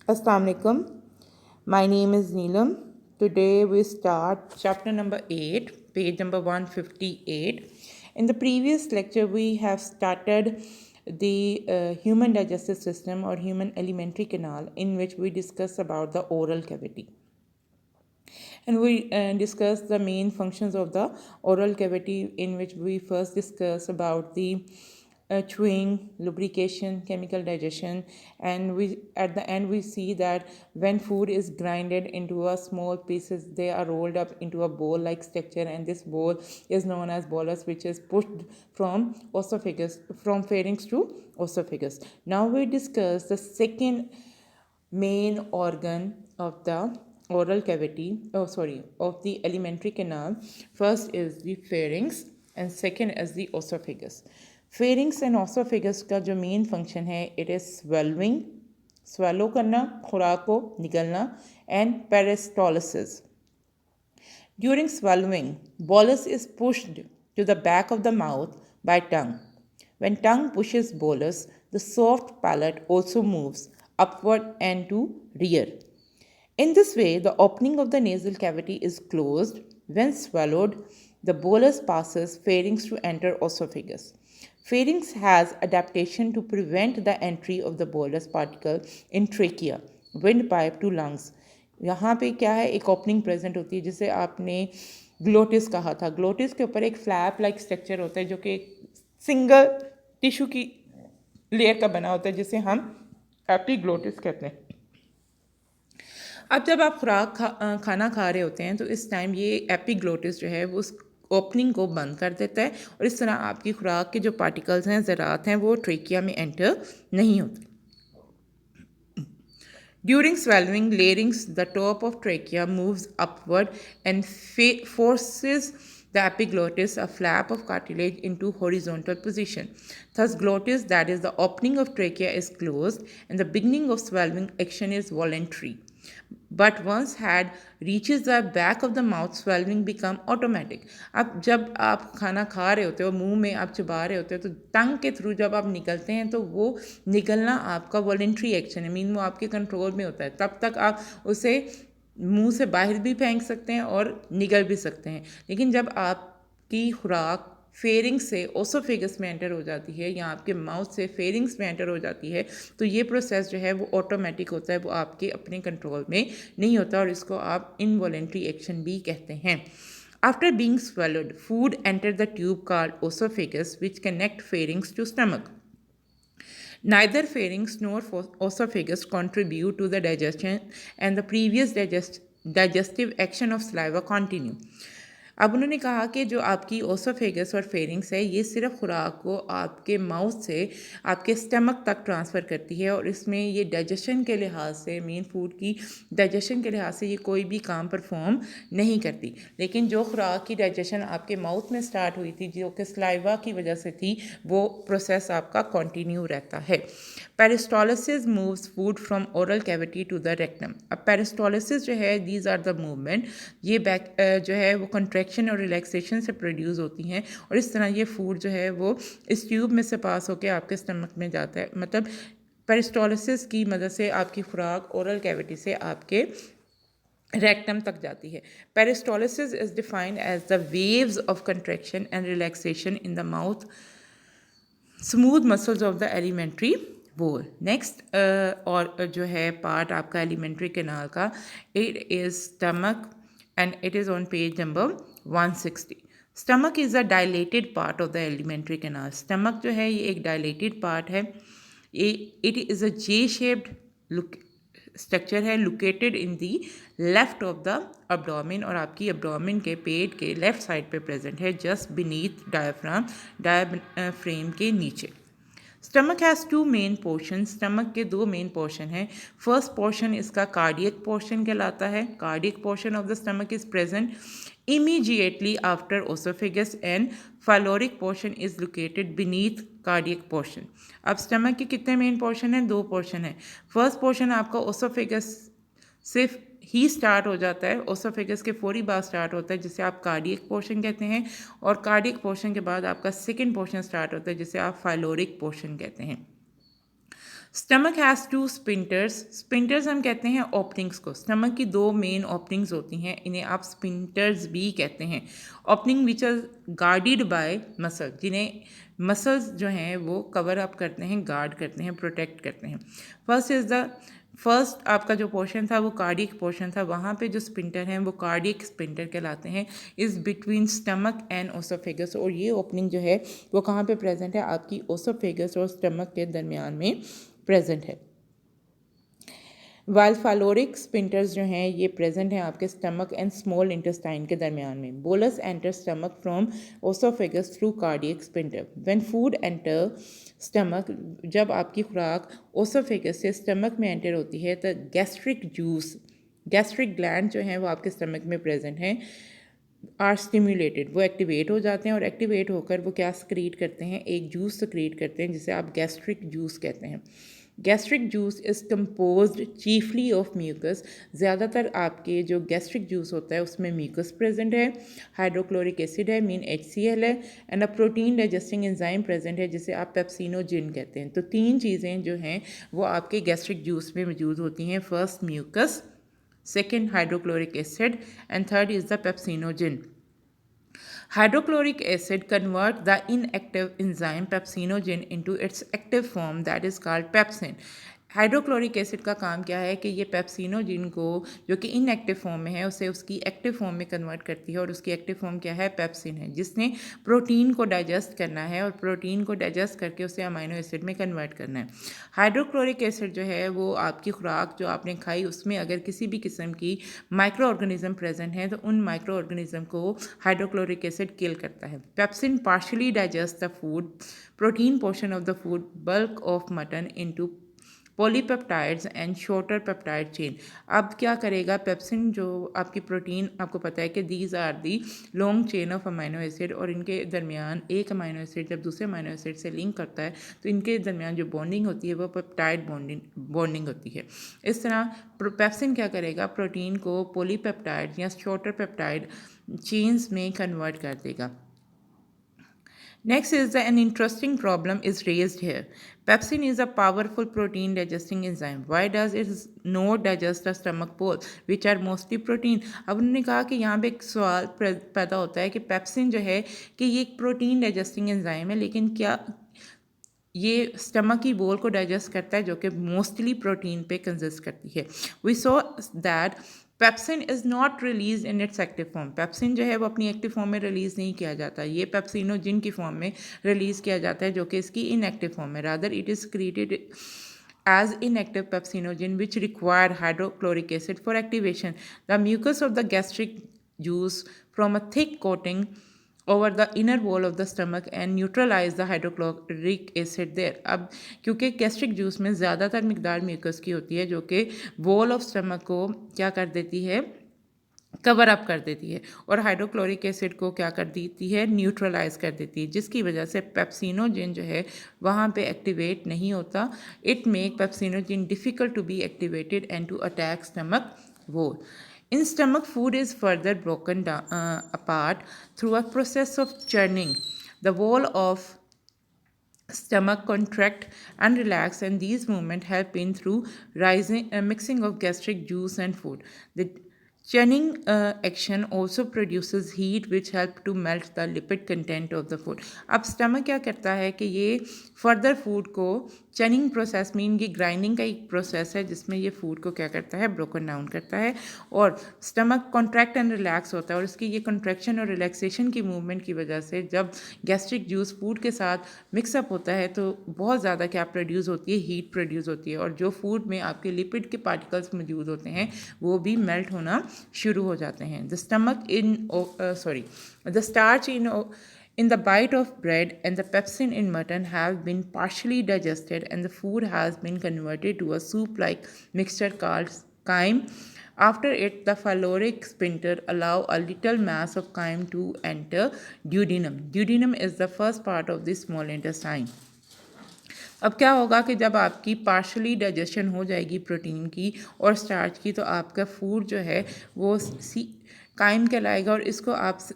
Assalamu alaikum. My name is Neelam. Today we start chapter number 8, page number 158. In the previous lecture, we have started the human digestive system or human alimentary canal, in which we discuss about the oral cavity. And we discuss the main functions of the oral cavity, in which we first discuss about the chewing, lubrication, chemical digestion, and we at the end we see that when food is grinded into a small pieces, they are rolled up into a bowl like structure, and this bowl is known as bolus, which is pushed from esophagus, from pharynx to esophagus. Now we discuss the second main organ of the oral cavity, of the alimentary canal. First is the pharynx and second is the esophagus. Pharynx and esophagus का जो main function है, it is swallowing, swallow करना, खुराक को निगलना, and peristalsis. During swallowing, bolus is pushed to the back of the mouth by tongue. When tongue pushes bolus, the soft palate also moves upward and to rear. In this way, the opening of the nasal cavity is closed. When swallowed, the bolus passes pharynx to enter esophagus. Pharynx has adaptation to prevent the entry of the bolus particle in trachea, windpipe to lungs. यहाँ पे क्या है, एक opening present होती है जिसे आपने glottis कहा था. ग्लोटिस के ऊपर एक फ्लैप लाइक स्ट्रक्चर होता है जो कि सिंगल टिश्यू की लेयर का बना होता है, जिसे हम एपिग्लोटिस कहते हैं. अब जब आप खाना खा रहे होते हैं तो इस टाइम ये एपिग्लोटिस जो है वो उस ओपनिंग को बंद कर देता है, और इस तरह आपकी खुराक के जो पार्टिकल्स हैं, ज़रात हैं, वो ट्रेकिया में एंटर नहीं होते. During swallowing, larynx, the top of trachea, moves upward and forces the epiglottis, a flap of cartilage, into horizontal position. Thus, glottis, that is the opening of trachea, is closed and the beginning of swallowing action is voluntary. But once head reaches the back of the mouth, swallowing become automatic. अब जब आप खाना खा रहे होते हो, मुंह में आप चबा रहे होते हो, तो टंग के थ्रू जब आप निकलते हैं तो वो निकलना आपका वॉलेंट्री एक्शन है, मीन वो आपके कंट्रोल में होता है. तब तक आप उसे मुंह से बाहर भी फेंक सकते हैं और निकल भी सकते हैं. लेकिन जब आपकी खुराक फेरिंग्स से ओसोफेगस में एंटर हो जाती है या आपके माउथ से फेरिंग्स में एंटर हो जाती है, तो ये प्रोसेस जो है वो ऑटोमेटिक होता है, वो आपके अपने कंट्रोल में नहीं होता, और इसको आप इनवॉलेंट्री एक्शन भी कहते हैं. After being swallowed, food entered the tube called esophagus, which connect pharynx to stomach. Neither pharynx nor esophagus contribute to the digestion, and the previous digestive action of saliva continue. अब उन्होंने कहा कि जो आपकी oesophagus और pharynx है, ये सिर्फ खुराक को आपके माउथ से आपके स्टमक तक ट्रांसफ़र करती है, और इसमें ये डाइजेशन के लिहाज से, मेन फूड की डाइजेशन के लिहाज से ये कोई भी काम परफॉर्म नहीं करती. लेकिन जो खुराक की डाइजेशन आपके माउथ में स्टार्ट हुई थी, जो कि सलाइवा की वजह से थी, वो प्रोसेस आपका कंटिन्यू रहता है. Peristalsis moves food from oral cavity to the rectum. अब पेरिस्टोलिसिस जो है, दीज आर द मूवमेंट, ये जो है वो कंट्रैक्शन और रिलैक्सेशन से प्रोड्यूस होती हैं, और इस तरह ये फूड जो है वो इस ट्यूब में से पास होकर आपके स्टमक में जाता है. मतलब पेरिस्टोलिसिस की मदद से आपकी खुराक ओरल कैविटी से आपके रेक्टम तक जाती है. Peristalsis is defined as the waves of contraction and relaxation in the mouth smooth muscles of the alimentary wall. Next और जो है पार्ट आपका एलिमेंट्री कैनाल का, it is stomach and it is on page number 160. Stomach is a dilated part of the alimentary canal. Stomach जो है ये एक dilated part है. It is a J-shaped structure है, located in the left of the abdomen, और आपकी abdomen के पेट के left side पे present है, just beneath diaphragm के नीचे. Stomach has two main portion. Stomach के दो मेन पोर्शन हैं. फर्स्ट पोर्शन इसका कार्डियक पोर्शन कहलाता है. Cardiac portion of the stomach is present immediately after oesophagus, and pyloric portion is located beneath cardiac portion. अब stomach के कितने main portion हैं? दो पोर्शन है. फर्स्ट पोर्शन आपका ओसोफेगस से ही स्टार्ट हो जाता है, ओसोफेगस के फौरी बाद स्टार्ट होता है, जिसे आप कार्डियक पोर्शन कहते हैं, और कार्डियक पोर्शन के बाद आपका सेकंड पोर्शन स्टार्ट होता है, जिसे आप फाइलोरिक पोर्शन कहते हैं. Stomach has two sphincters. Sphincters हम कहते हैं ओपनिंग्स को। स्टमक की दो मेन ओपनिंग्स होती हैं, इन्हें आप स्पिंटर्स भी कहते हैं। Opening which are guarded by muscle, जिन्हें मसल्स जो हैं वो कवर अप करते हैं, गार्ड करते हैं, प्रोटेक्ट करते हैं। फर्स्ट आपका जो पोर्शन था वो कार्डियक पोर्शन था, वहाँ पे जो स्पिंटर हैं वो कार्डियक स्पिंटर कहलाते हैं, is between stomach and oesophagus. और ये ओपनिंग जो है वो कहाँ पे प्रेजेंट है, आपकी ओसोफेगस और स्टमक के दरमियान में प्रेजेंट है। वाइल फालोरिक स्पिंटर्स जो हैं ये प्रेजेंट हैं आपके स्टमक एंड स्मॉल इंटेस्टाइन के दरमियान में। Bolus enter stomach from oesophagus through cardiac sphincter. When food enter stomach, जब आपकी खुराक ओसोफेगस से स्टमक में एंटर होती है तो गैस्ट्रिक ग्लैंड जो हैं वो आपके स्टमक में प्रेजेंट हैं, आर स्टिम्युलेटेड, वो एक्टिवेट हो जाते हैं और एक्टिवेट होकर वो क्या सक्रीट करते हैं, एक जूस सक्रीट करते हैं जिसे आप गैस्ट्रिक जूस कहते हैं। Gastric juice is composed chiefly of mucus. ज़्यादातर आपके जो गैस्ट्रिक जूस होता है उसमें म्यूकस प्रेजेंट है, हाइड्रोक्लोरिक एसिड है, मीन HCl है, and a protein digesting enzyme present है जिसे आप पेप्सिनोजिन कहते हैं। तो तीन चीज़ें जो हैं वो आपके गैस्ट्रिक जूस में मौजूद होती हैं। First mucus, second hydrochloric acid, and third is the pepsinogen. Hydrochloric acid converts the inactive enzyme pepsinogen into its active form, that is called pepsin. Hydrochloric acid का काम क्या है कि ये पेप्सिनोजिन को जो कि इनएक्टिव फॉर्म में है उसे उसकी एक्टिव फॉर्म में कन्वर्ट करती है, और उसकी एक्टिव फॉर्म क्या है, पेप्सिन है, जिसने प्रोटीन को डाइजेस्ट करना है और प्रोटीन को डाइजेस्ट करके उसे अमाइनो एसिड में कन्वर्ट करना है। हाइड्रोक्लोरिक एसिड जो है वो आपकी खुराक जो आपने खाई उसमें अगर किसी भी किस्म की माइक्रो ऑर्गेनिज्म प्रेजेंट है तो उन माइक्रो ऑर्गेनिज्म को हाइड्रोक्लोरिक एसिड किल करता है। Pepsin partially digest the food, protein portion of the food, bulk of mutton into polypeptides and shorter peptide chain. अब क्या करेगा पेप्सिन, जो आपकी प्रोटीन, आपको पता है कि these are the long chain of amino acid, और इनके दरमियान एक अमाइनो एसिड जब दूसरे अमाइनो एसिड से लिंक करता है तो इनके दरमियान जो बॉन्डिंग होती है वो पेप्टाइड बॉन्डिंग होती है। इस तरह पेप्सिन क्या करेगा, प्रोटीन को पॉलीपेप्टाइड या शॉर्टर पेप्टाइड चेन्स में कन्वर्ट कर देगा। Next is an interesting problem is raised here. Pepsin is a powerful protein digesting enzyme. Why does it not digest the stomach bowel, which are mostly protein? अब उन्होंने कहा कि यहाँ पे एक सवाल पैदा होता है कि पेप्सिन जो है कि ये एक प्रोटीन डाइजेस्टिंग एंजाइम है, लेकिन क्या ये स्टमक की बोल को डाइजेस्ट करता है जो कि मोस्टली प्रोटीन पे कंसिस्ट करती है। We saw that pepsin is not release in its active form. Pepsin जो है वो अपनी एक्टिव फॉर्म में रिलीज़ नहीं किया जाता, ये पेप्सिनोजिन की फॉर्म में रिलीज़ किया जाता है जो कि इसकी इनएक्टिव फॉर्म है। Rather it is created as inactive pepsinogen which require hydrochloric acid for activation. The mucus of the gastric juice from a thick coating over the inner wall of the stomach and neutralize the hydrochloric acid there. अब क्योंकि gastric juice में ज़्यादातर मिकदार mucus की होती है जो कि wall of stomach को क्या कर देती है, कवर अप कर देती है, और हाइड्रोक्लोरिक एसिड को क्या कर देती है, न्यूट्रलाइज कर देती है, जिसकी वजह से पेप्सिनोजिन जो है वहाँ पे एक्टिवेट नहीं होता। It make pepsinogen difficult to be activated and to attack stomach wall. In stomach, food is further broken down, apart through a process of churning. The wall of stomach contract and relax, and these movements help in through rising mixing of gastric juice and food. The churning action also produces heat which help to melt the lipid content of the food. अब stomach क्या करता है कि ये further food को चनिंग process mean ये grinding का एक प्रोसेस है जिसमें ये फूड को क्या करता है, ब्रोकन डाउन करता है, और स्टमक कॉन्ट्रैक्ट एंड रिलैक्स होता है, और इसकी ये कॉन्ट्रैक्शन और रिलैक्सेशन की मूवमेंट की वजह से जब गैस्ट्रिक जूस फूड के साथ मिक्सअप होता है तो बहुत ज़्यादा क्या प्रोड्यूस होती है, हीट प्रोड्यूस होती है, और जो फूड में आपके लिपिड के पार्टिकल्स मौजूद होते हैं वो भी मेल्ट होना शुरू हो जाते हैं। The stomach the starch in the bite of bread and the pepsin in mutton have been partially digested and the food has been converted to a soup-like mixture called chyme. After it, the phyloric sphincter allow a little mass of chyme to enter duodenum. Duodenum is the first part of the small intestine. अब क्या होगा कि जब आपकी partially digestion हो जाएगी protein की और स्टार्च की तो आपका फूड जो है वो कायम कहलाएगा, और इसको आप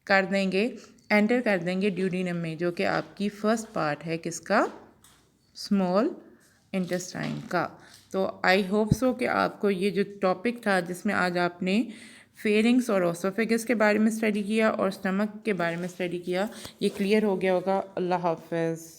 कर देंगे, एंटर कर देंगे ड्यूडिनम में, जो कि आपकी फर्स्ट पार्ट है किसका, स्मॉल इंटेस्टाइन का। तो आई होप सो कि आपको ये जो टॉपिक था जिसमें आज आपने फेरिंग्स और ओसोफेगस के बारे में स्टडी किया और स्टमक के बारे में स्टडी किया, ये क्लियर हो गया होगा। अल्लाह हाफ़िज़।